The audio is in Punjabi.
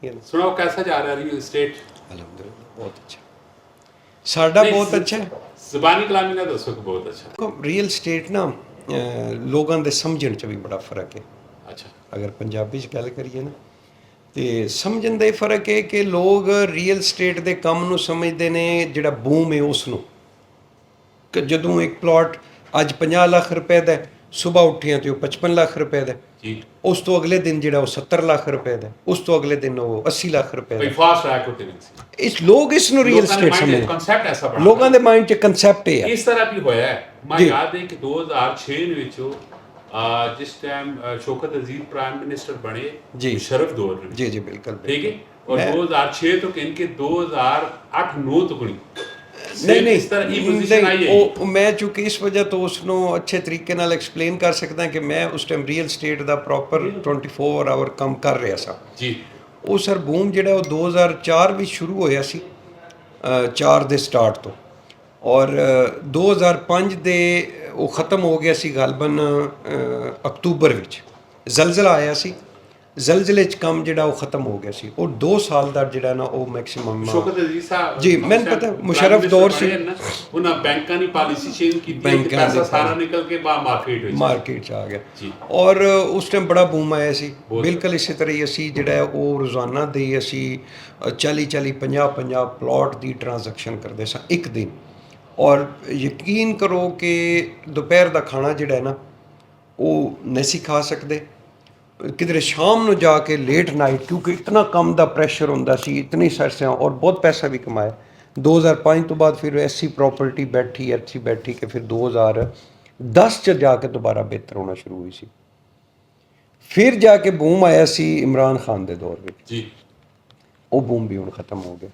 ਕੀਤੀਆਂ ਨੇ। सुनाओ कैसा जा रहा है रियल एस्टेट? ਅਲਹਮਦੁਲਿਲਾ ਬਹੁਤ ਅੱਛਾ, ਸਾਡਾ ਬਹੁਤ ਅੱਛਾ ਹੈ। ਜ਼ਬਾਨੀ ਕਲਾਮੀ ਨਾਲ ਦੱਸੋ ਕਿ ਬਹੁਤ ਅੱਛਾ। ਰੀਅਲ ਸਟੇਟ ਨਾ ਲੋਕਾਂ ਦੇ ਸਮਝਣ 'ਚ ਵੀ ਬੜਾ ਫਰਕ ਹੈ। ਅੱਛਾ ਅਗਰ ਪੰਜਾਬੀ 'ਚ ਗੱਲ ਕਰੀਏ ਨਾ ਤੇ ਸਮਝਣ ਦਾ ਇਹ ਫਰਕ ਹੈ ਕਿ ਲੋਕ ਰੀਅਲ ਸਟੇਟ ਦੇ ਕੰਮ ਨੂੰ ਸਮਝਦੇ ਨੇ, ਜਿਹੜਾ ਬੂਮ ਹੈ ਉਸ ਨੂੰ, ਕਿ ਜਦੋਂ ਇੱਕ ਪਲਾਟ ਅੱਜ 50 ਲੱਖ ਰੁਪਏ ਦਾ, ਸਵੇਰ ਉੱਠਿਆ ਤੇ ਉਹ 55 ਲੱਖ ਰੁਪਏ ਦਾ, ਜੀ ਉਸ ਤੋਂ ਅਗਲੇ ਦਿਨ ਜਿਹੜਾ ਉਹ 70 ਲੱਖ ਰੁਪਏ ਦਾ, ਉਸ ਤੋਂ ਅਗਲੇ ਦਿਨ ਉਹ 80 ਲੱਖ ਰੁਪਏ ਕੋਈ ਦਾ। ਫਾਸਟ ਟਰੈਕ ਉੱਤੇ ਨਹੀਂ ਸੀ। ਇਸ ਲੋਕ ਇਸ ਨੂੰ ਰੀਅਲ ਸਟੇਟ ਸਮਝਦੇ, ਕਨਸੈਪਟ ਐਸਾ ਬਣਾ ਲੋਕਾਂ ਦੇ ਮਾਈਂਡ 'ਚ ਕਨਸੈਪਟ ਇਹ ਹੈ। ਇਸ ਤਰ੍ਹਾਂ ਵੀ ਹੋਇਆ ਹੈ। ਮੈਂ ਜੀ। ਯਾਦ ਹੈ ਕਿ 2006 ਵਿੱਚ ਜਿਸ ਟਾਈਮ ਸ਼ੌਕਤ ਅਜ਼ੀਜ਼ ਪ੍ਰਾइम मिनिस्टर बने जी मुशर्रफ दौर में, जी जी बिल्कुल ठीक है, और 2006 तक इनके 2008-9 तक नहीं इस तरह की पोजीशन आई है। ਉਹ ਮੈਂ ਚूंकि ਇਸ ਵਜ੍ਹਾ ਤੋਂ ਉਸ ਨੂੰ ਅੱਛੇ ਤਰੀਕੇ ਨਾਲ ਐਕਸਪਲੇਨ ਕਰ ਸਕਦਾ ਕਿ ਮੈਂ ਉਸ ਟਾਈਮ ਰੀਅਲ ਸਟੇਟ ਦਾ ਪ੍ਰੋਪਰ 24 ਆਵਰ ਕੰਮ ਕਰ ਰਿਹਾ ਸਾਂ ਜੀ। ਉਹ ਸਰ ਬੂਮ ਜਿਹੜਾ ਉਹ 2004 ਵਿੱਚ ਸ਼ੁਰੂ ਹੋਇਆ ਸੀ, 4 ਦੇ ਸਟਾਰਟ ਤੋਂ, ਔਰ 2005 ਦੇ ਉਹ ਖਤਮ ਹੋ ਗਿਆ ਸੀ ਗਾਲਬਨ ਅਕਤੂਬਰ ਵਿੱਚ। ਜ਼ਲਜ਼ਲਾ ਆਇਆ ਸੀ, ਜ਼ਲਜ਼ਲੇ 'ਚ ਕੰਮ ਜਿਹੜਾ ਉਹ ਖਤਮ ਹੋ ਗਿਆ ਸੀ। ਉਹ 2 ਸਾਲ ਦਾ ਜਿਹੜਾ ਨਾ ਉਹ ਮੈਕਸਿਮਮ ਸ਼ੌਕਤ ਅਜ਼ੀਜ਼ ਸਾਹਿਬ ਜੀ ਮੈਨੂੰ ਪਤਾ ਮੁਸ਼ਰਫ ਦੌਰ ਸੀ, ਉਹਨਾਂ ਬੈਂਕਾਂ ਦੀ ਪਾਲਿਸੀ ਚੇਂਜ ਕੀਤੀ, ਪੈਸਾ ਸਾਰਾ ਨਿਕਲ ਕੇ ਬਾਹਰ ਮਾਰਕੀਟ 'ਚ ਆ ਗਿਆ ਜੀ। ਔਰ ਉਸ ਟਾਈਮ ਬੜਾ ਬੂਮ ਆਇਆ ਸੀ। ਬਿਲਕੁਲ ਇਸੇ ਤਰ੍ਹਾਂ ਹੀ ਅਸੀਂ ਜਿਹੜਾ ਹੈ ਉਹ ਰੋਜ਼ਾਨਾ ਦੇ ਅਸੀਂ 40 50 ਪਲਾਟ ਦੀ ਟ੍ਰਾਂਜੈਕਸ਼ਨ ਕਰਦੇ ਸਾਂ ਇੱਕ ਦਿਨ। ਔਰ ਯਕੀਨ ਕਰੋ ਕਿ ਦੁਪਹਿਰ ਦਾ ਖਾਣਾ ਜਿਹੜਾ ਹੈ ਨਾ ਉਹ ਨਹੀਂ ਸੀ ਖਾ ਸਕਦੇ, ਕਿਧਰੇ ਸ਼ਾਮ ਨੂੰ ਜਾ ਕੇ ਲੇਟ ਨਾਈਟ, ਕਿਉਂਕਿ ਇਤਨਾ ਕੰਮ ਦਾ ਪ੍ਰੈਸ਼ਰ ਹੁੰਦਾ ਸੀ, ਇਤਨੀ ਸਰਸਿਆਂ, ਔਰ ਬਹੁਤ ਪੈਸਾ ਵੀ ਕਮਾਇਆ। 2005 ਤੋਂ ਬਾਅਦ ਫਿਰ ਐਸੀ ਪ੍ਰੋਪਰਟੀ ਬੈਠੀ ਕਿ ਫਿਰ 2010 'ਚ ਜਾ ਕੇ ਦੁਬਾਰਾ ਬਿਹਤਰ ਹੋਣਾ ਸ਼ੁਰੂ ਹੋਈ ਸੀ। ਫਿਰ ਜਾ ਕੇ ਬੂਮ ਆਇਆ ਸੀ ਇਮਰਾਨ ਖਾਨ ਦੇ ਦੌਰ ਵਿੱਚ, ਜੀ। ਉਹ ਬੂਮ ਵੀ ਹੁਣ ਖਤਮ ਹੋ ਗਿਆ।